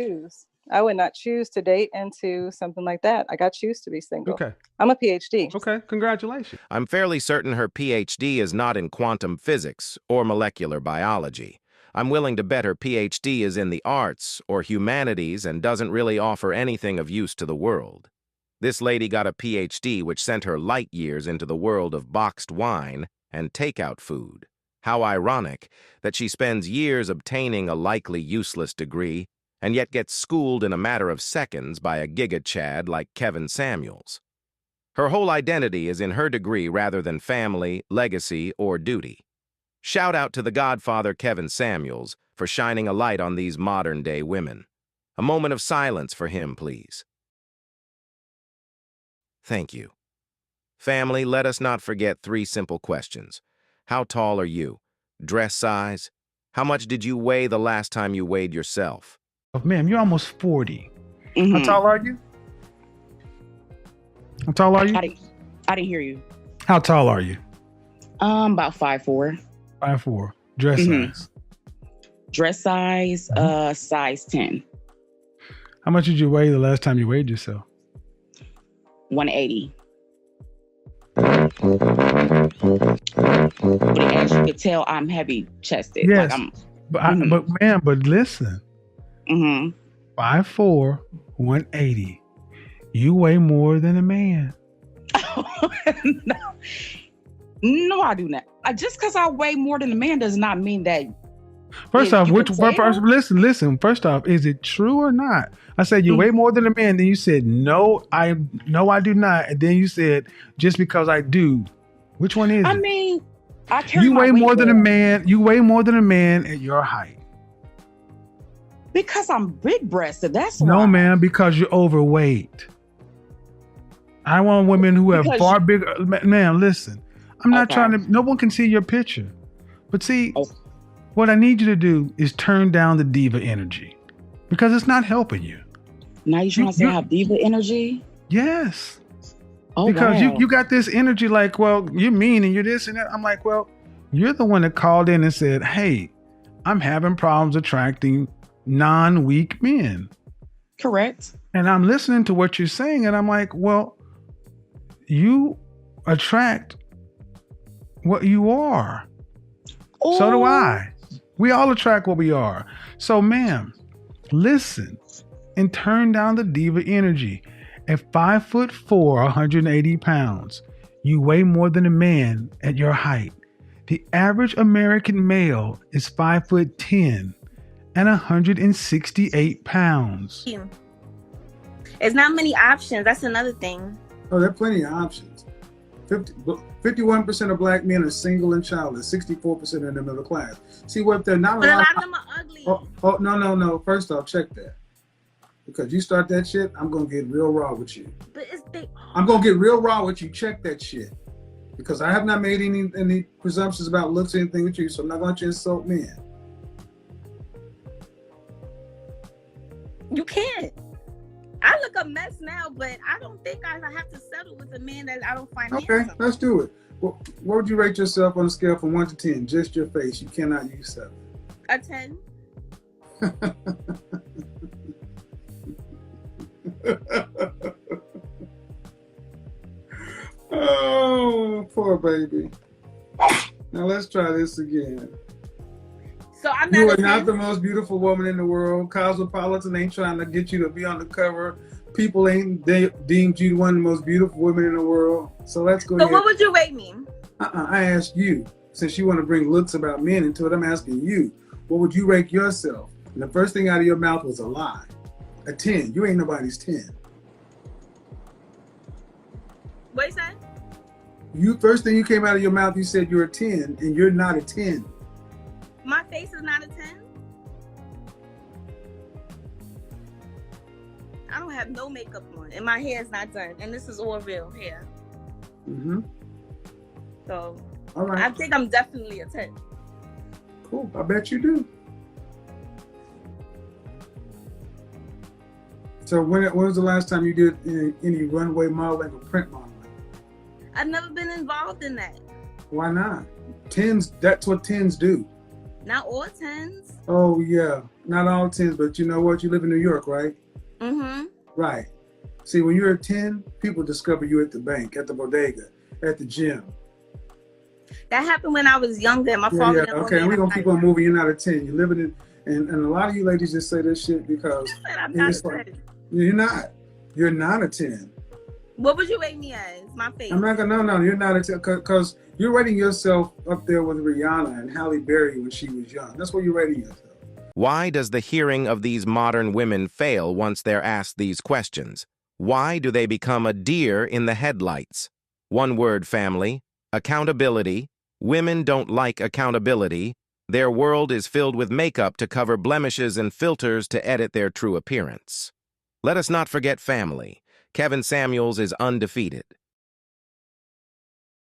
choose. I would not choose to date into something like that. I got choose to be single. Okay. I'm a PhD. Okay, congratulations. I'm fairly certain her PhD is not in quantum physics or molecular biology. I'm willing to bet her PhD is in the arts or humanities and doesn't really offer anything of use to the world. This lady got a PhD which sent her light years into the world of boxed wine and takeout food. How ironic that she spends years obtaining a likely useless degree and yet gets schooled in a matter of seconds by a giga-chad like Kevin Samuels. Her whole identity is in her degree rather than family, legacy, or duty. Shout out to the godfather Kevin Samuels for shining a light on these modern-day women. A moment of silence for him, please. Thank you. Family, let us not forget 3 simple questions. How tall are you? Dress size? How much did you weigh the last time you weighed yourself? Ma'am, you're almost 40. How tall are you? How tall are you? I didn't hear you. How tall are you? About 5'4". 5'4". Dress size? Dress size, size 10. How much did you weigh the last time you weighed yourself? 180. But as you could tell, I'm heavy chested. Yes. Like But listen. 5'4", 180. You weigh more than a man. No, I do not. Just because I weigh more than a man does not mean that. First off, listen. First off, is it true or not? I said you weigh more than a man. Then you said no, I do not. And then you said just because I do. Which one is it? I mean, I carry you my weigh weight more than a well. man. You weigh more than a man at your height. Because I'm big breasted. That's no, why. man. Because you're overweight. I want women who have far bigger. Man, listen. I'm not trying to. No one can see your picture, but see. What I need you to do is turn down the diva energy because it's not helping you. Now you're trying to say I have diva energy? Yes. Oh, because wow. you got this energy like, well, you're mean and you're this and that. I'm like, well, you're the one that called in and said, hey, I'm having problems attracting non-weak men. Correct. And I'm listening to what you're saying and I'm like, well, you attract what you are. Ooh. So do I. We all attract what we are. So, ma'am, listen and turn down the diva energy. At 5'4", 180 pounds, you weigh more than a man at your height. The average American male is 5'10" and 168 pounds. There's not many options. That's another thing. Oh, there are plenty of options. 51% of black men are single and childless. 64% are in the middle class. See what they're not. But a lot of them are ugly. Oh, no. First off, check that. Because you start that shit, I'm gonna get real raw with you. But I'm gonna get real raw with you. Check that shit. Because I have not made any presumptions about looks or anything with you, so I'm not going to insult men. You can't. I look a mess now, but I don't think I have to settle with a man that I don't find Okay, handsome. let's do it. Well, what would you rate yourself on a scale from 1 to 10? Just your face. You cannot use 7. A 10. Oh, poor baby. Now let's try this again. So I'm You not are a not 10. the most beautiful woman in the world. Cosmopolitan ain't trying to get you to be on the cover. People ain't deemed you one of the most beautiful women in the world. So let's go So ahead. what would you rate me? I asked you. Since you want to bring looks about men into it, I'm asking you. What would you rate yourself? And the first thing out of your mouth was a lie. A 10. You ain't nobody's 10. What you say? First thing you came out of your mouth, you said you're a 10, and you're not a 10. My face is not a 10. I don't have no makeup on, and my hair is not done, and this is all real hair. Mm-hmm. So All right. I think I'm definitely a 10. Cool. I bet you do. So when was the last time you did any runway modeling or print modeling? I've never been involved in that. Why not? 10s, that's what 10s do. Not all 10s. Oh yeah, not all 10s, but you know what? You live in New York, right? Mm-hmm. Right. See, when you're a 10, people discover you at the bank, at the bodega, at the gym. That happened when I was younger. My Yeah, father yeah. didn't want Okay, me and in we're the gonna keep life. on moving. You're not a 10. You're living in, and a lot of you ladies just say this shit because I said I'm not it's a like 10. you're not. You're not a 10. What would you rate me as? My face. I'm not gonna. No, you're not a 10 because you're rating yourself up there with Rihanna and Halle Berry when she was young. That's what you're rating yourself. Why does the hearing of these modern women fail once they're asked these questions? Why do they become a deer in the headlights? One word, family: accountability. Women don't like accountability. Their world is filled with makeup to cover blemishes and filters to edit their true appearance. Let us not forget family. Kevin Samuels is undefeated.